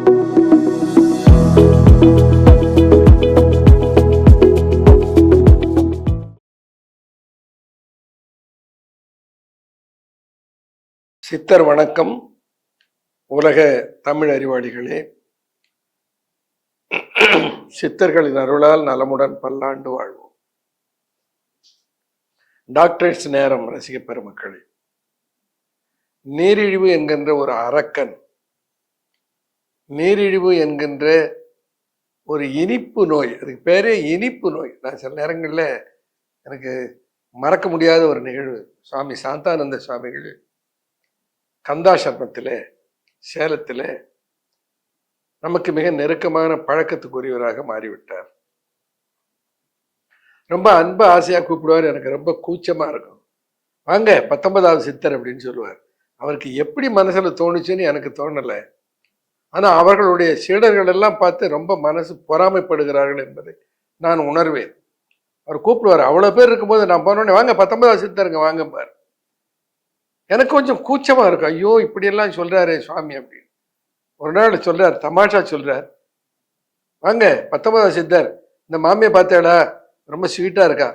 சித்தர் வணக்கம். உலக தமிழ் அறிவாளிகளே, சித்தர்களின் அருளால் நலமுடன் பல்லாண்டு வாழ்வோம். டாக்டர்ஸ் நேரம். ரசிக பெருமக்களே, நீரிழிவு என்கின்ற ஒரு அரக்கன், நீரிழிவு என்கின்ற ஒரு இனிப்பு நோய், அதுக்கு பேரே இனிப்பு நோய். நான் சில நேரங்களில் எனக்கு மறக்க முடியாத ஒரு நிகழ்வு, சுவாமி சாந்தானந்த சுவாமிகள் கந்தாசர்மத்தில் சேலத்தில் நமக்கு மிக நெருக்கமான பழக்கத்துக்குரியவராக மாறிவிட்டார். ரொம்ப அன்பு ஆசையாக கூப்பிடுவார். எனக்கு ரொம்ப கூச்சமாக இருக்கும். வாங்க 19வது சித்தர் அப்படின்னு சொல்லுவார். அவருக்கு எப்படி மனசில் தோணுச்சுன்னு எனக்கு தோணலை. ஆனால் அவர்களுடைய சீடர்கள் எல்லாம் பார்த்து ரொம்ப மனசு பொறாமைப்படுகிறார்கள் என்பதை நான் உணர்வேன். அவர் கூப்பிடுவார். அவ்வளோ பேர் இருக்கும்போது நான் போனோடனே வாங்க 19வது சித்தருங்க வாங்க பார். எனக்கு கொஞ்சம் கூச்சமா இருக்கும். ஐயோ இப்படியெல்லாம் சொல்றாரு சுவாமி அப்படின்னு. ஒரு நாள் சொல்றார், தமாஷா சொல்றார், வாங்க 19வது சித்தர், இந்த மாமியை பார்த்தேடா ரொம்ப ஸ்வீட்டா இருக்கா,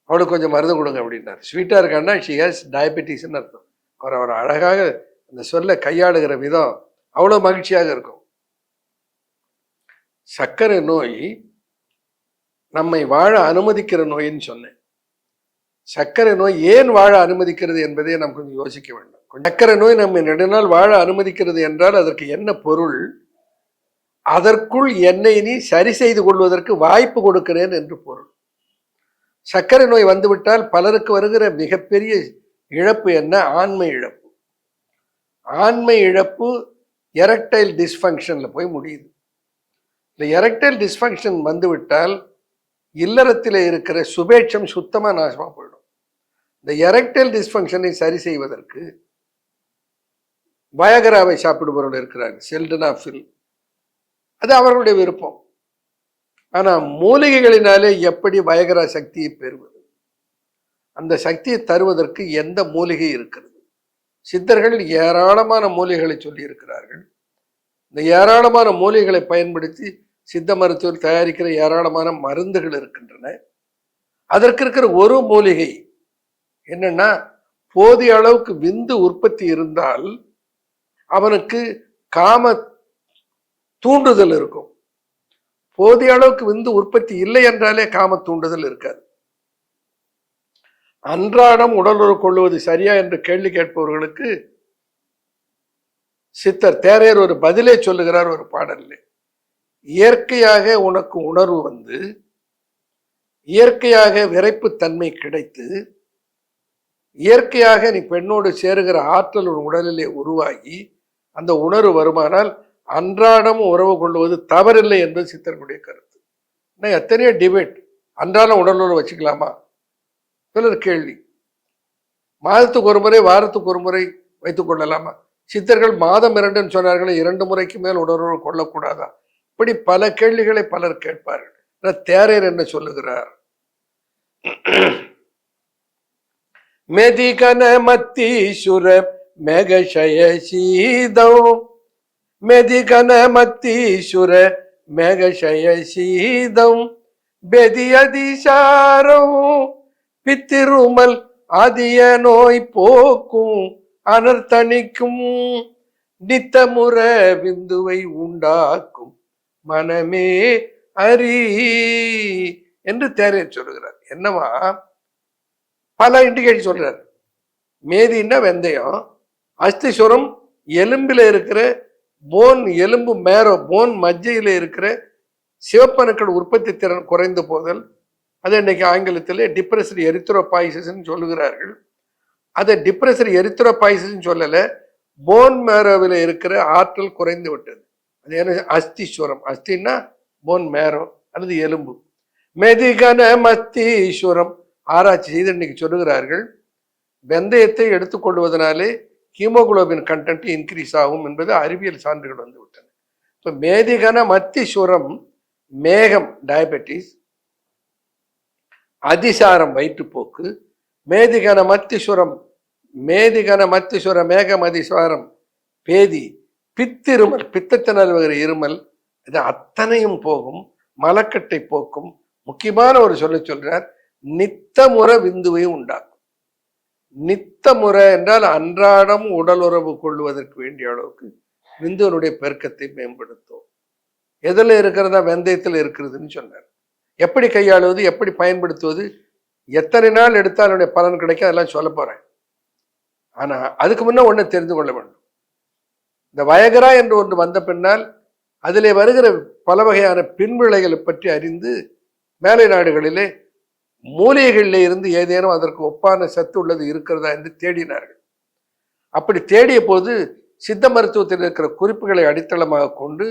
அவளுக்கு கொஞ்சம் மருந்து கொடுங்க அப்படின்னார். ஸ்வீட்டா இருக்கான்னா ஷி ஹேஸ் டயபெட்டிஸ்ன்னு அர்த்தம். அவர் அழகாக அந்த சொல்ல கையாளுகிற விதம் அவ்வளோ மகிழ்ச்சியாக இருக்கும். சர்க்கரை நோய் நம்மை வாழ அனுமதிக்கிற நோயின்னு சொன்னேன். சர்க்கரை நோய் ஏன் வாழ அனுமதிக்கிறது என்பதை நாம் கொஞ்சம் யோசிக்க வேண்டும். சர்க்கரை நோய் நம்மை நெடுநாள் வாழ அனுமதிக்கிறது என்றால் அதற்கு என்ன பொருள்? அதற்குள் என்னை நீ சரி செய்து கொள்வதற்கு வாய்ப்பு கொடுக்கிறேன் என்று பொருள். சர்க்கரை நோய் வந்துவிட்டால் பலருக்கு வருகிற மிகப்பெரிய இழப்பு என்ன? ஆண்மை இழப்பு. ஆண்மை இழப்பு எரக்டைல் டிஸ்ஃபங்க்ஷன்ல போய் முடியுது. இந்த எரக்டைல் டிஸ்ஃபங்க்ஷன் வந்துவிட்டால் இல்லறத்தில் இருக்கிற சுபேட்சம் சுத்தமா நாசமா போயிடும். இந்த எரக்டைல் டிஸ்ஃபங்க்ஷனை சரி செய்வதற்கு வயகராவை சாப்பிடுபவர்கள் இருக்கிறார்கள், செல்டனாஃபில். அது அவர்களுடைய விருப்பம். ஆனா மூலிகைகளினாலே எப்படி வயகரா சக்தியை பெறுவது? அந்த சக்தியை தருவதற்கு எந்த மூலிகை இருக்கிறது? சித்தர்கள் ஏராளமான மூலிகைகளை சொல்லி இருக்கிறார்கள். இந்த ஏராளமான மூலிகைகளை பயன்படுத்தி சித்த மருத்துவர் தயாரிக்கிற ஏராளமான மருந்துகள் இருக்கின்றன. அதற்கு இருக்கிற ஒரு மூலிகை என்னன்னா, போதிய அளவுக்கு விந்து உற்பத்தி இருந்தால் அவனுக்கு காம தூண்டுதல் இருக்கும். போதிய அளவுக்கு விந்து உற்பத்தி இல்லை என்றாலே காம தூண்டுதல் இருக்காது. அன்றாடம் உடலுறவு கொள்வது சரியா என்று கேள்வி கேட்பவர்களுக்கு சித்தர் தேரையர் ஒரு பதிலே சொல்லுகிறார் ஒரு பாடல்ல. இயற்கையாக உனக்கு உணர்வு வந்து, இயற்கையாக விரைப்பு தன்மை கிடைத்து, இயற்கையாக நீ பெண்ணோடு சேருகிற ஆற்றல் உன் உடலிலே உருவாகி அந்த உணர்வு வருமானால் அன்றாடம் உறவு கொள்வது தவறில்லை என்பது சித்தர்களுடைய கருத்து. எத்தனையோ டிபேட், அன்றாடம் உடலுறவு வச்சுக்கலாமா? சிலர் கேள்வி. மாதத்துக்கு ஒரு முறை, வாரத்துக்கு ஒரு முறை வைத்துக் கொள்ளலாமா? சித்தர்கள் மாதம் 2 சொன்னார்கள், 2 முறைக்கு மேல் உடலுறவு கொள்ளக்கூடாதா? இப்படி பல கேள்விகளை பலர் கேட்பார்கள். தேரையர் என்ன சொல்லுகிறார்? மெதிகன மத்தீசுர மேகஷய சீதம், மெதிகன மத்தீசுர மேகஷய சீதம், பெதியதிசாரம் பித்திருமல் அதிய நோய் போக்கும் அனர்த்தணிக்கும் நித்தமுற விந்துவை உண்டாக்கும் மனமே அறி என்று தேரையர் சொல்லுகிறார். என்னவா? பல இண்டிகேட் சொல்றார். மேதின்னா வெந்தயம், அஸ்திசுரம் எலும்பில் இருக்கிற போன், எலும்பு மேரோ போன் மஜ்ஜையில் இருக்கிற சிவப்பணுக்கள் உற்பத்தி திறன் குறைந்து போதல். அது இன்னைக்கு ஆங்கிலத்தில் டிப்ரெஸ்டு எரித்ரோபாய்சிஸ் சொல்லுகிறார்கள். அதை டிப்ரெஸ்டு எரித்ரோபாய்சிஸ் சொல்லலை, போன் மேரோவில் இருக்கிற ஆற்றல் குறைந்து விட்டது. அது என்ன? அஸ்திசுரம். அஸ்தின்னா போன் மேரோ அல்லது எலும்பு. மெதிகன மத்தீஸ்வரம் ஆராய்ச்சி செய்து இன்னைக்கு சொல்லுகிறார்கள், வெந்தயத்தை எடுத்துக்கொள்வதனாலே ஹீமோகுளோபின் கண்டென்ட் இன்க்ரீஸ் ஆகும் என்பது அறிவியல் சான்றுகள் வந்து விட்டன. இப்போ மேதிகன மத்திசுரம் மேகம் டயபெட்டிஸ், அதிசாரம் வயிற்றுப்போக்கு, மேதிகன மத்திசுரம் மேகம் அதிசாரம் பேதி பித்திருமல், பித்தத்தினால் வருகிற இருமல், இது அத்தனையும் போகும். மலக்கட்டை போக்கும். முக்கியமான ஒரு சொல்றார், நித்தமுற விந்துவை உண்டாக்கும். நித்தமுறை என்றால் அன்றாடம் உடல் உறவு கொள்வதற்கு வேண்டிய அளவுக்கு விந்துவனுடைய பெருக்கத்தை மேம்படுத்தும். எதுல இருக்கிறதா? வெந்தயத்தில் இருக்கிறதுன்னு சொன்னார். எப்படி கையாளுவது, எப்படி பயன்படுத்துவது, எத்தனை நாள் எடுத்தால் அதனுடைய பலன் கிடைக்கும், அதெல்லாம் சொல்ல போறேன். ஆனா அதுக்கு முன்ன ஒண்ணு தெரிந்து கொள்ள வேண்டும். இந்த வயகரா என்று ஒன்று வந்த பின்னால் அதிலே வருகிற பல வகையான பின்விளைகளை பற்றி அறிந்து மேலை நாடுகளிலே மூலிகைகளில் இருந்து ஏதேனும் அதற்கு ஒப்பான சத்து உள்ளது இருக்கிறதா என்று தேடினார்கள். அப்படி தேடிய போது சித்த மருத்துவத்தில் இருக்கிற குறிப்புகளை அடித்தளமாக கொண்டு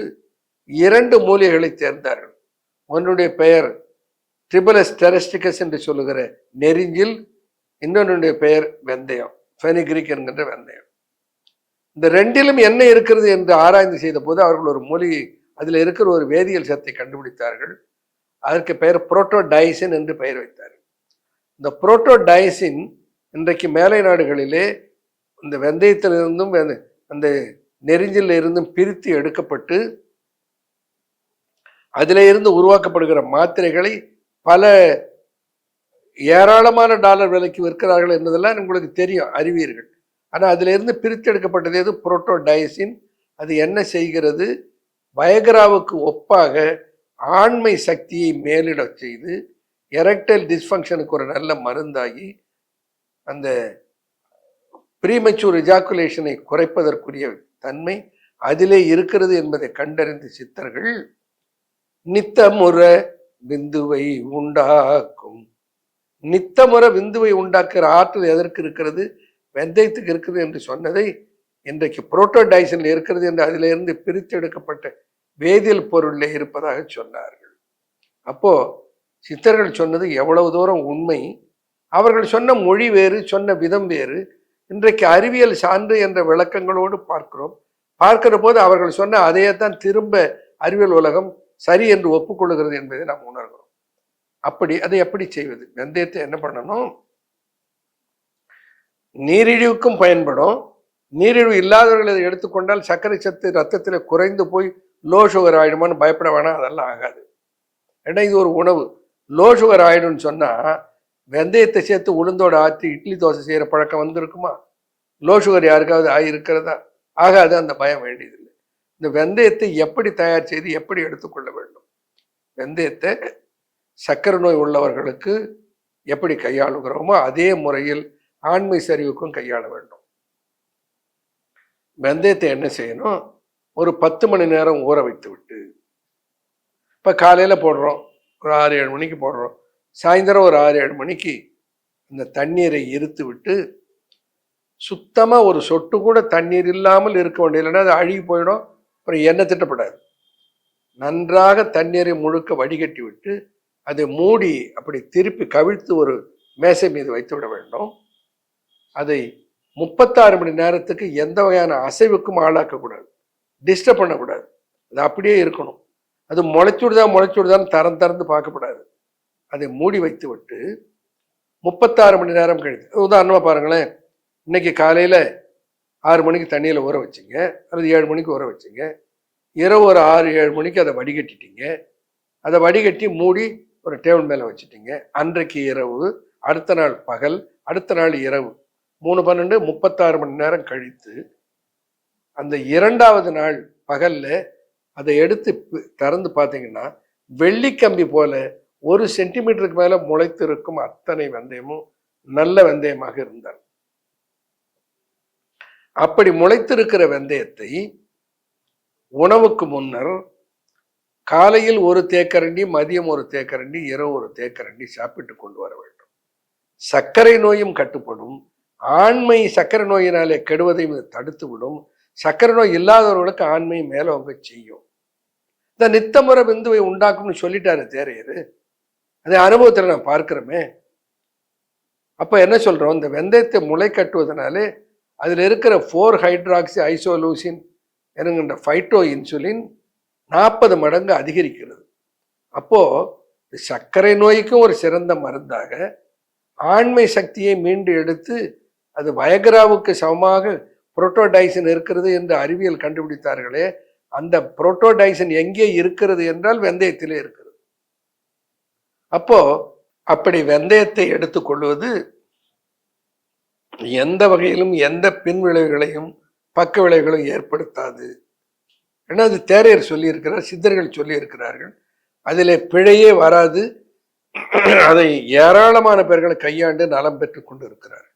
2 மூலிகைகளை தேர்ந்தார்கள். ஒன்றுடைய பெயர் ட்ரிபலஸ் டெரஸ்டிகஸ் என்று சொல்லுகிற நெரிஞ்சில், இன்னொன்னுடைய பெயர் வெந்தயம், ஃபெனிகிரிக் என்கின்ற வெந்தயம். இந்த 2லும் என்ன இருக்கிறது என்று ஆராய்ந்து செய்த போது அவர்கள் ஒரு மூலிகை, அதில் இருக்கிற ஒரு வேதியியல் சத்தை கண்டுபிடித்தார்கள். அதற்கு பெயர் புரோட்டோடைசின் என்று பெயர் வைத்தார்கள். இந்த புரோட்டோடைசின் இன்றைக்கு மேலை நாடுகளிலே இந்த வெந்தயத்திலிருந்தும் அந்த நெரிஞ்சில இருந்தும் பிரித்து எடுக்கப்பட்டு அதில இருந்து உருவாக்கப்படுகிற மாத்திரைகளை பல ஏராளமான டாலர் விலைக்கு விற்கிறார்கள் என்பதெல்லாம் உங்களுக்கு தெரியும், அறிவீர்கள். ஆனால் அதில இருந்து பிரித்து எடுக்கப்பட்டது எது? புரோட்டோடைசின். அது என்ன செய்கிறது? வயகராவுக்கு ஒப்பாக ஆண்மை சக்தியை மேலிட செய்து எரெக்டைல் டிஸ்ஃபங்க்ஷனுக்கு ஒரு நல்ல மருந்தாகி அந்த ப்ரீமெச்சூர் எஜாக்குலேஷனை குறைப்பதற்குரிய தன்மை அதிலே இருக்கிறது என்பதை கண்டறிந்த சித்தர்கள் நித்தமுற விந்துவை உண்டாக்கும். நித்தமுற விந்துவை உண்டாக்குற ஆற்றல் எதற்கு இருக்கிறது? வெந்தயத்துக்கு இருக்குது என்று சொன்னதை இன்றைக்கு புரோட்டோடைசின்ல இருக்கிறது என்று அதிலிருந்து பிரித்து எடுக்கப்பட்ட வேதியியல் பொருளில் இருப்பதாக சொன்னார்கள். அப்போ சித்தர்கள் சொன்னது எவ்வளவு தூரம் உண்மை. அவர்கள் சொன்ன மொழி வேறு, சொன்ன விதம் வேறு. இன்றைக்கு அறிவியல் சான்று என்ற விளக்கங்களோடு பார்க்கிற போது அவர்கள் சொன்ன அதையே தான் திரும்ப அறிவியல் உலகம் சரி என்று ஒப்புக்கொள்ளுகிறது என்பதை நாம் உணர்கிறோம். அதை எப்படி செய்வது? வெந்தயத்தை என்ன பண்ணணும்? நீரிழிவுக்கும் பயன்படும். நீரிழிவு இல்லாதவர்கள் இதை எடுத்துக்கொண்டால் சர்க்கரை சத்து ரத்தத்தில் குறைந்து போய் லோ சுகர் ஆயிடுமான்னு பயப்பட வேணாம், அதெல்லாம் ஆகாது. ஏன்னா இது ஒரு உணவு. லோ சுகர் ஆயிடும்னு சொன்னா வெந்தயத்தை சேர்த்து உளுந்தோட ஆற்றி இட்லி தோசை செய்யற பழக்கம் வந்திருக்குமா? லோ சுகர் யாருக்காவது ஆகியிருக்கிறதா? ஆகாது. அந்த பயம் வேண்டியதில்லை. இந்த வெந்தயத்தை எப்படி தயார் செய்து எப்படி எடுத்துக்கொள்ள வேண்டும்? வெந்தயத்தை சர்க்கரை நோய் உள்ளவர்களுக்கு எப்படி கையாளுகிறோமோ அதே முறையில் ஆண்மை சரிவுக்கும் கையாள வேண்டும். வெந்தயத்தை என்ன செய்யணும்? ஒரு 10 மணி நேரம் ஊற வைத்து விட்டு, இப்போ காலையில் போடுறோம், ஒரு 6-7 மணிக்கு போடுறோம், சாயந்தரம் ஒரு 6-7 மணிக்கு இந்த தண்ணீரை இருத்து விட்டு சுத்தமாக ஒரு சொட்டு கூட தண்ணீர் இல்லாமல் இருக்க வேண்டிய, இல்லைன்னா அது அழுகி போயிடும். அப்புறம் எண்ணெய் திட்டப்படாது. நன்றாக தண்ணீரை முழுக்க வடிகட்டி விட்டு அதை மூடி அப்படி திருப்பி கவிழ்த்து ஒரு மேசை மீது வைத்து விட வேண்டும். அதை 36 மணி நேரத்துக்கு எந்த வகையான அசைவுக்கும் ஆளாக்கக்கூடாது, டிஸ்டர்ப் பண்ணக்கூடாது. அது அப்படியே இருக்கணும். அது முளைச்சுடுதான்னு திறந்து பார்க்கப்படாது. அதை மூடி வைத்து விட்டு 36 மணி நேரம் கழித்து, உதாரணமாக பாருங்களேன், இன்னைக்கு காலையில் 6 மணிக்கு தண்ணியில் ஊற வச்சிங்க, அல்லது 7 மணிக்கு ஊற வச்சிங்க, இரவு ஒரு 6-7 மணிக்கு அதை வடிகட்டிட்டீங்க. அதை வடிகட்டி மூடி ஒரு டேபிள் மேலே வச்சுட்டீங்க. அன்றைக்கு இரவு, அடுத்த நாள் பகல், அடுத்த நாள் இரவு, 3-12 36 மணி நேரம் கழித்து அந்த 2வது நாள் பகல்ல அதை எடுத்து திறந்து பார்த்தீங்கன்னா வெள்ளிக்கம்பி போல 1 சென்டிமீட்டருக்கு மேல முளைத்து இருக்கும் அத்தனை வெந்தயமும் நல்ல வெந்தயமாக இருந்தார். அப்படி முளைத்திருக்கிற வெந்தயத்தை உணவுக்கு முன்னர் காலையில் 1 தேக்கரண்டி, மதியம் 1 தேக்கரண்டி, இரவு 1 தேக்கரண்டி சாப்பிட்டு கொண்டு வர வேண்டும். சர்க்கரை நோயும் கட்டுப்படும். ஆண்மை சர்க்கரை நோயினாலே கெடுவதையும் தடுத்து விடும். சர்க்கரை நோய் இல்லாதவர்களுக்கு ஆண்மை மேலோங்க செய்யும். இந்த நித்தமுறை விந்துவை உண்டாக்கும்னு சொல்லிட்டாரு தேரையர். அதை அனுபவத்தில் நான் பார்க்கிறோமே. அப்ப என்ன சொல்றோம்? இந்த வெந்தயத்தை முளை கட்டுவதனாலே அதில் இருக்கிற 4-ஹைட்ராக்சி ஐசோலூசின் என்கின்ற ஃபைட்டோ இன்சுலின் 40 மடங்கு அதிகரிக்கிறது. அப்போ சர்க்கரை நோய்க்கும் ஒரு சிறந்த மருந்தாக ஆண்மை சக்தியை மீண்டு எடுத்து அது வயகராவுக்கு சமமாக புரோட்டோடைசின் இருக்கிறது என்று அறிவியல் கண்டுபிடித்தார்களே, அந்த புரோட்டோடைசின் எங்கே இருக்கிறது என்றால் வெந்தயத்திலே இருக்கிறது. அப்போ அப்படி வெந்தயத்தை எடுத்துக்கொள்வது எந்த வகையிலும் எந்த பின் விளைவுகளையும் பக்க விளைவுகளையும் ஏற்படுத்தாது. ஏன்னா அது தேரையர் சொல்லியிருக்கிறார், சித்தர்கள் சொல்லியிருக்கிறார்கள். அதிலே பிழையே வராது. அதை ஏராளமான பேர்களை கையாண்டு நலம் பெற்றுக் கொண்டு இருக்கிறார்.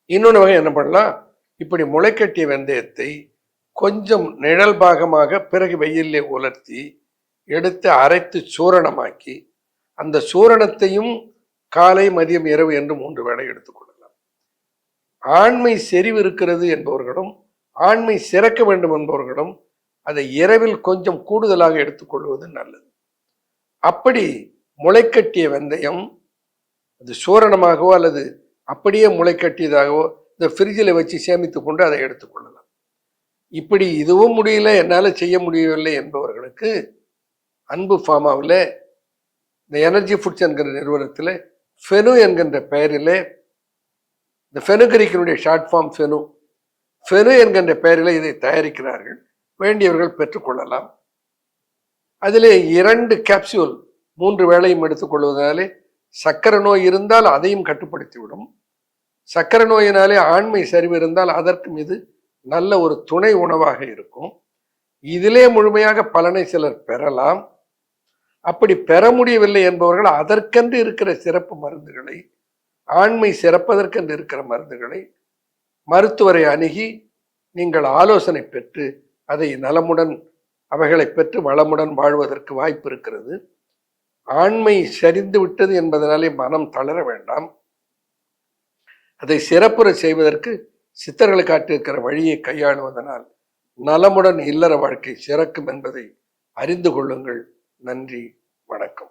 இன்னொன்று வகை என்ன பண்ணலாம், இப்படி முளைக்கட்டிய வெந்தயத்தை கொஞ்சம் நிழல் பாகமாக பிறகு வெயிலே உலர்த்தி எடுத்து அரைத்து சூரணமாக்கி அந்த சூரணத்தையும் காலை மதியம் இரவு என்று 3 வேளை எடுத்துக்கொள்ளலாம். ஆண்மை செறிவு இருக்கிறது என்பவர்களும் ஆண்மை சிறக்க வேண்டும் என்பவர்களும் அதை இரவில் கொஞ்சம் கூடுதலாக எடுத்துக்கொள்வது நல்லது. அப்படி முளைக்கட்டிய வெந்தயம் அது சூரணமாகவோ அல்லது அப்படியே முளைக்கட்டியதாகவோ இந்த ஃப்ரிட்ஜில் வச்சு சேமித்து கொண்டு அதை எடுத்துக்கொள்ளலாம். இப்படி இதுவும் முடியல, என்னால் செய்ய முடியவில்லை என்பவர்களுக்கு அன்பு ஃபார்மாவில் இந்த எனர்ஜி ஃபுட்ஸ் என்கிற நிறுவனத்தில் ஃபெனு என்கின்ற பெயரில், இந்த ஃபெனுகரிக்கினுடைய ஷார்ட் ஃபார்ம் ஃபெனு என்கின்ற பெயரில் இதை தயாரிக்கிறார்கள். வேண்டியவர்கள் பெற்றுக்கொள்ளலாம். அதிலே 2 கேப்சியூல் 3 வேளையும் எடுத்துக்கொள்வதனாலே சர்க்கரை நோய் இருந்தால் அதையும் கட்டுப்படுத்திவிடும். சர்க்கரை நோயினாலே ஆண்மை சரிவு இருந்தால் அதற்கும் இது நல்ல ஒரு துணை உணவாக இருக்கும். இதிலே முழுமையாக பலனை சிலர் பெறலாம். அப்படி பெற முடியவில்லை என்பவர்கள் அதற்கென்று இருக்கிற சிறப்பு மருந்துகளை, ஆண்மை சிறப்பதற்கென்று இருக்கிற மருந்துகளை மருத்துவரை அணுகி நீங்கள் ஆலோசனை பெற்று அதை நலமுடன் அவைகளை பெற்று வளமுடன் வாழ்வதற்கு வாய்ப்பு இருக்கிறது. ஆண்மை சரிந்து விட்டது என்பதனாலே மனம் தளர வேண்டாம். அதை சிறப்புற செய்வதற்கு சித்தர்கள் காட்டியிருக்கிற வழியை கையாளுவதனால் நலமுடன் இல்லற வாழ்க்கை சிறக்கும் என்பதை அறிந்து கொள்ளுங்கள். நன்றி, வணக்கம்.